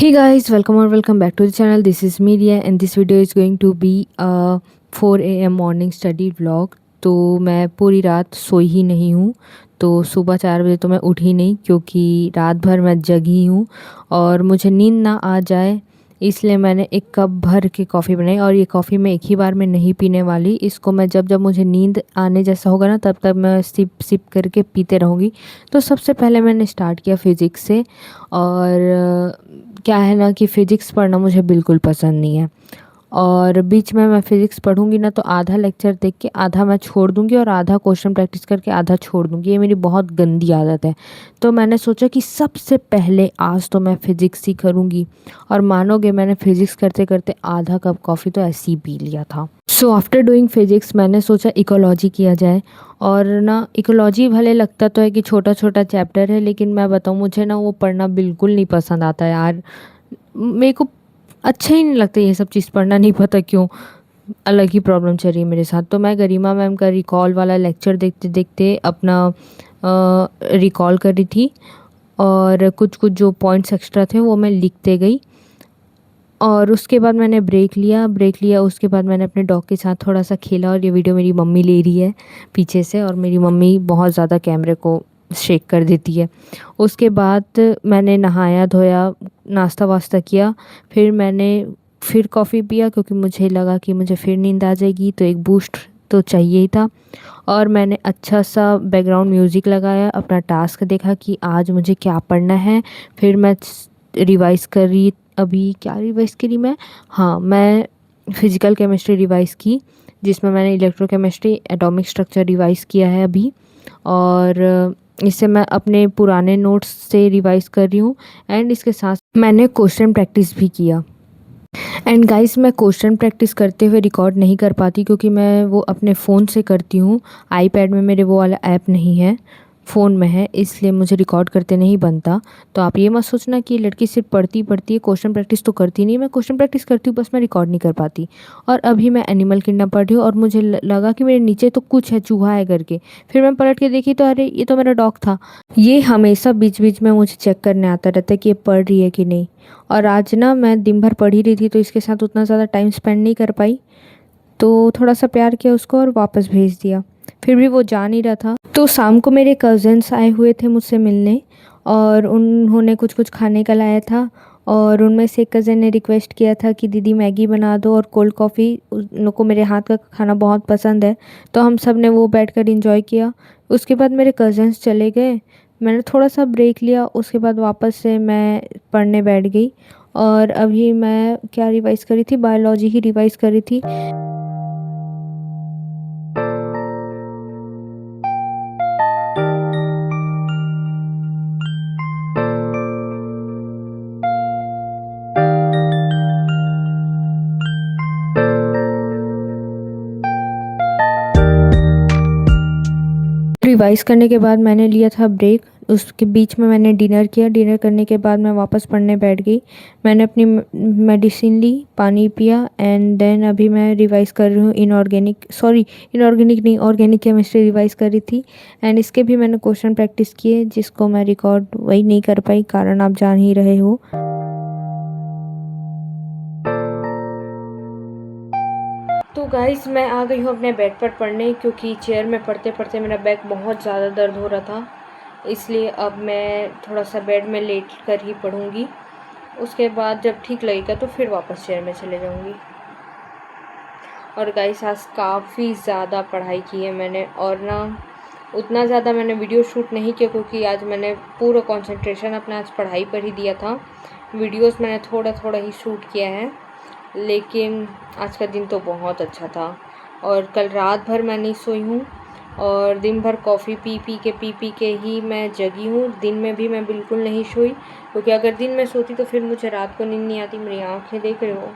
Hey guys, welcome or welcome back to the channel. This is Media and this video is going to be a 4 a.m. morning study vlog. तो मैं पूरी रात सोई ही नहीं हूँ। तो सुबह 4 बजे तो मैं उठी नहीं क्योंकि रात भर मैं जगी हूँ और मुझे नींद ना आ जाए, इसलिए मैंने एक कप भर के कॉफ़ी बनाई। और ये कॉफ़ी मैं एक ही बार में नहीं पीने वाली, इसको मैं जब जब मुझे नींद आने जैसा होगा ना तब तब मैं सिप सिप करके पीते रहूँगी। तो सबसे पहले मैंने स्टार्ट किया फ़िज़िक्स से। और क्या है ना कि फ़िज़िक्स पढ़ना मुझे बिल्कुल पसंद नहीं है। और बीच में मैं फ़िज़िक्स पढ़ूँगी ना तो आधा लेक्चर देख के आधा मैं छोड़ दूँगी और आधा क्वेश्चन प्रैक्टिस करके आधा छोड़ दूँगी। ये मेरी बहुत गंदी आदत है। तो मैंने सोचा कि सबसे पहले आज तो मैं फ़िज़िक्स ही करूँगी। और मानोगे, मैंने फ़िज़िक्स करते करते आधा कप कॉफ़ी तो ऐसे ही पी लिया था। सो आफ्टर डूइंग फ़िज़िक्स मैंने सोचा इकोलॉजी किया जाए। और ना इकोलॉजी भले लगता तो है कि छोटा छोटा चैप्टर है, लेकिन मैं बताऊँ मुझे ना वो पढ़ना बिल्कुल नहीं पसंद आता यार। मेरे को अच्छा ही नहीं लगता ये सब चीज़ पढ़ना, नहीं पता क्यों। अलग ही प्रॉब्लम चल रही है मेरे साथ। तो मैं गरिमा मैम का रिकॉल वाला लेक्चर देखते देखते अपना रिकॉल कर रही थी और कुछ कुछ जो पॉइंट्स एक्स्ट्रा थे वो मैं लिखते गई। और उसके बाद मैंने ब्रेक लिया। उसके बाद मैंने अपने डॉग के साथ थोड़ा सा खेला। और ये वीडियो मेरी मम्मी ले रही है पीछे से, और मेरी मम्मी बहुत ज़्यादा कैमरे को शेक कर देती है। उसके बाद मैंने नहाया धोया, नाश्ता वास्ता किया। फिर कॉफ़ी पिया क्योंकि मुझे लगा कि मुझे फिर नींद आ जाएगी, तो एक बूस्ट तो चाहिए ही था। और मैंने अच्छा सा बैकग्राउंड म्यूज़िक लगाया, अपना टास्क देखा कि आज मुझे क्या पढ़ना है। फिर मैं रिवाइज़ कर रही, अभी क्या रिवाइज़ करी मैं, हाँ मैं फिज़िकल केमिस्ट्री रिवाइज़ की, जिसमें मैंने इलेक्ट्रोकेमिस्ट्री एटॉमिक स्ट्रक्चर रिवाइज़ किया है अभी। और इससे मैं अपने पुराने नोट्स से रिवाइज़ कर रही हूँ। एंड इसके साथ मैंने क्वेश्चन प्रैक्टिस भी किया। एंड गाइस, मैं क्वेश्चन प्रैक्टिस करते हुए रिकॉर्ड नहीं कर पाती क्योंकि मैं वो अपने फ़ोन से करती हूँ। आईपैड में मेरे वो वाला ऐप नहीं है, फ़ोन में है, इसलिए मुझे रिकॉर्ड करते नहीं बनता। तो आप ये मत सोचना कि लड़की सिर्फ पढ़ती पढ़ती है, क्वेश्चन प्रैक्टिस तो करती नहीं। मैं क्वेश्चन प्रैक्टिस करती हूँ, बस मैं रिकॉर्ड नहीं कर पाती। और अभी मैं एनिमल किंगडम पढ़ रही हूँ और मुझे लगा कि मेरे नीचे तो कुछ है, चूहा है करके। फिर मैं पलट के देखी तो अरे ये तो मेरा डॉग था। ये हमेशा बीच बीच में मुझे चेक करने आता रहता है कि ये पढ़ रही है कि नहीं। और आज ना मैं दिन भर पढ़ ही रही थी तो इसके साथ उतना ज़्यादा टाइम स्पेंड नहीं कर पाई। तो थोड़ा सा प्यार किया उसको और वापस भेज दिया। फिर भी वो जा नहीं रहा था। तो शाम को मेरे कज़न्स आए हुए थे मुझसे मिलने और उन्होंने कुछ कुछ खाने का लाया था। और उनमें से एक कज़न ने रिक्वेस्ट किया था कि दीदी मैगी बना दो और कोल्ड कॉफ़ी, उन लोग को मेरे हाथ का खाना बहुत पसंद है। तो हम सब ने वो बैठकर इंजॉय किया। उसके बाद मेरे कज़न्स चले गए, मैंने थोड़ा सा ब्रेक लिया। उसके बाद वापस से मैं पढ़ने बैठ गई। और अभी मैं क्या रिवाइज़ करी थी, बायोलॉजी ही रिवाइज़ करी थी। रिवाइज़ करने के बाद मैंने लिया था ब्रेक। उसके बीच में मैंने डिनर किया। डिनर करने के बाद मैं वापस पढ़ने बैठ गई। मैंने अपनी मेडिसिन ली, पानी पिया एंड देन अभी मैं रिवाइज़ कर रही हूँ इनऑर्गेनिक नहीं, ऑर्गेनिक केमिस्ट्री रिवाइज़ कर रही थी। एंड इसके भी मैंने क्वेश्चन प्रैक्टिस किए जिसको मैं रिकॉर्ड वही नहीं कर पाई, कारण आप जान ही रहे हो। तो गाइस, मैं आ गई हूँ अपने बेड पर पढ़ने क्योंकि चेयर में पढ़ते पढ़ते मेरा बैक बहुत ज़्यादा दर्द हो रहा था। इसलिए अब मैं थोड़ा सा बेड में लेट कर ही पढ़ूँगी। उसके बाद जब ठीक लगेगा तो फिर वापस चेयर में चले जाऊँगी। और गाइस, आज काफ़ी ज़्यादा पढ़ाई की है मैंने। और ना उतना ज़्यादा मैंने वीडियो शूट नहीं किया क्योंकि आज मैंने पूरा कंसंट्रेशन अपना आज पढ़ाई पर ही दिया था। वीडियोस मैंने थोड़ा थोड़ा ही शूट किया है, लेकिन आज का दिन तो बहुत अच्छा था। और कल रात भर मैं नहीं सोई हूँ और दिन भर कॉफ़ी पी के ही मैं जगी हूँ। दिन में भी मैं बिल्कुल नहीं सोई क्योंकि अगर दिन में सोती तो फिर मुझे रात को नींद नहीं आती। मेरी आँखें देख रहे हो,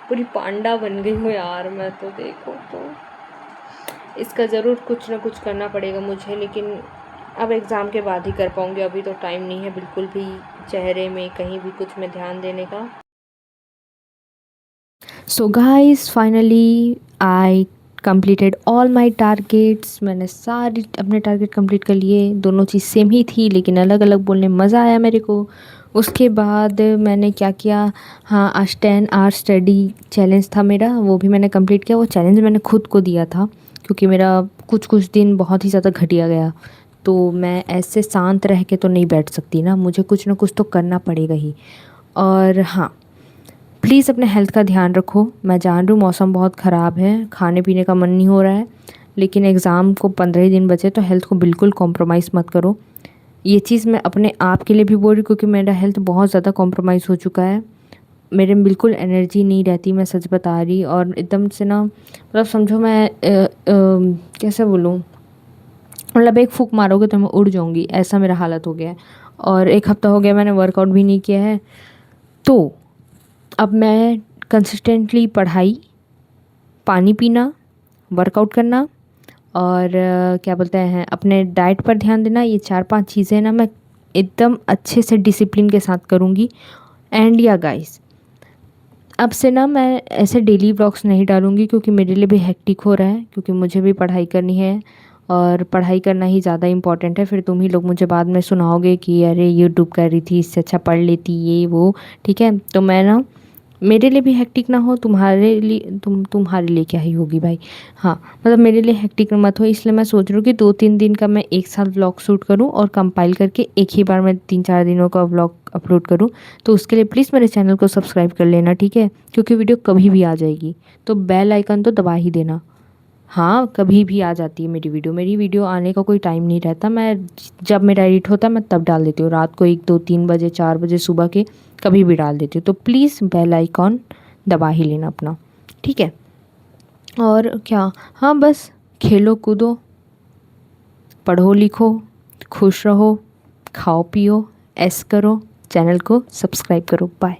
पूरी पांडा बन गई हूँ यार मैं तो। देखो तो इसका ज़रूर कुछ ना कुछ करना पड़ेगा मुझे, लेकिन अब एग्ज़ाम के बाद ही कर पाऊँगी। अभी तो टाइम नहीं है बिल्कुल भी चेहरे में कहीं भी कुछ में ध्यान देने का। So guys, finally I completed all my targets. मैंने सारे अपने टारगेट कंप्लीट कर लिए। दोनों चीज़ सेम ही थी लेकिन अलग अलग बोलने मज़ा आया मेरे को। उसके बाद मैंने क्या किया, हाँ आज 10 आवर स्टडी चैलेंज था मेरा, वो भी मैंने कंप्लीट किया। वो चैलेंज मैंने खुद को दिया था क्योंकि मेरा कुछ दिन बहुत ही ज़्यादा घटिया गया। तो मैं ऐसे शांत रह के तो नहीं बैठ सकती ना, मुझे कुछ ना कुछ तो करना पड़ेगा ही। और हाँ, प्लीज़ अपने हेल्थ का ध्यान रखो। मैं जान रही हूँ मौसम बहुत ख़राब है, खाने पीने का मन नहीं हो रहा है, लेकिन एग्ज़ाम को 15 ही दिन बचे, तो हेल्थ को बिल्कुल कॉम्प्रोमाइज़ मत करो। ये चीज़ मैं अपने आप के लिए भी बोल रही हूँ क्योंकि मेरा हेल्थ बहुत ज़्यादा कॉम्प्रोमाइज़ हो चुका है। मेरे में बिल्कुल एनर्जी नहीं रहती, मैं सच बता रही। और एकदम से ना मतलब समझो मैं कैसे बोलूँ, मतलब एक फूँक मारोगे तो मैं उड़ जाऊँगी, ऐसा मेरा हालत हो गया है। और 1 हफ़्ता हो गया मैंने वर्कआउट भी नहीं किया है। तो अब मैं कंसिस्टेंटली पढ़ाई, पानी पीना, वर्कआउट करना और क्या बोलते हैं अपने डाइट पर ध्यान देना, ये 4-5 चीज़ें ना मैं एकदम अच्छे से डिसिप्लिन के साथ करूँगी। एंड या गाइस, अब से ना मैं ऐसे डेली व्लॉग्स नहीं डालूँगी क्योंकि मेरे लिए भी हेक्टिक हो रहा है, क्योंकि मुझे भी पढ़ाई करनी है और पढ़ाई करना ही ज़्यादा इम्पॉर्टेंट है। फिर तुम ही लोग मुझे बाद में सुनाओगे कि अरे यूट्यूब कर रही थी, इससे अच्छा पढ़ लेती, ये वो। ठीक है, तो मैं ना, मेरे लिए भी हेक्टिक ना हो, तुम्हारे लिए क्या ही होगी भाई। हाँ मतलब मेरे लिए हेक्टिक मत हो, इसलिए मैं सोच रही हूँ कि 2-3 दिन का मैं एक साथ व्लॉग शूट करूँ और कंपाइल करके एक ही बार मैं 3-4 दिनों का व्लॉग अपलोड करूँ। तो उसके लिए प्लीज़ मेरे चैनल को सब्सक्राइब कर लेना, ठीक है, क्योंकि वीडियो कभी भी आ जाएगी, तो बेल आइकन तो दबा ही देना। हाँ कभी भी आ जाती है मेरी वीडियो आने का कोई टाइम नहीं रहता। मैं जब मेरा एडिट होता है मैं तब डाल देती हूँ, रात को 1-2-3 बजे, 4 बजे सुबह के, कभी भी डाल देती हूँ। तो प्लीज़ बेल आइकॉन दबा ही लेना अपना, ठीक है। और क्या, हाँ बस खेलो कूदो, पढ़ो लिखो, खुश रहो, खाओ पियो, ऐश करो, चैनल को सब्सक्राइब करो। बाय।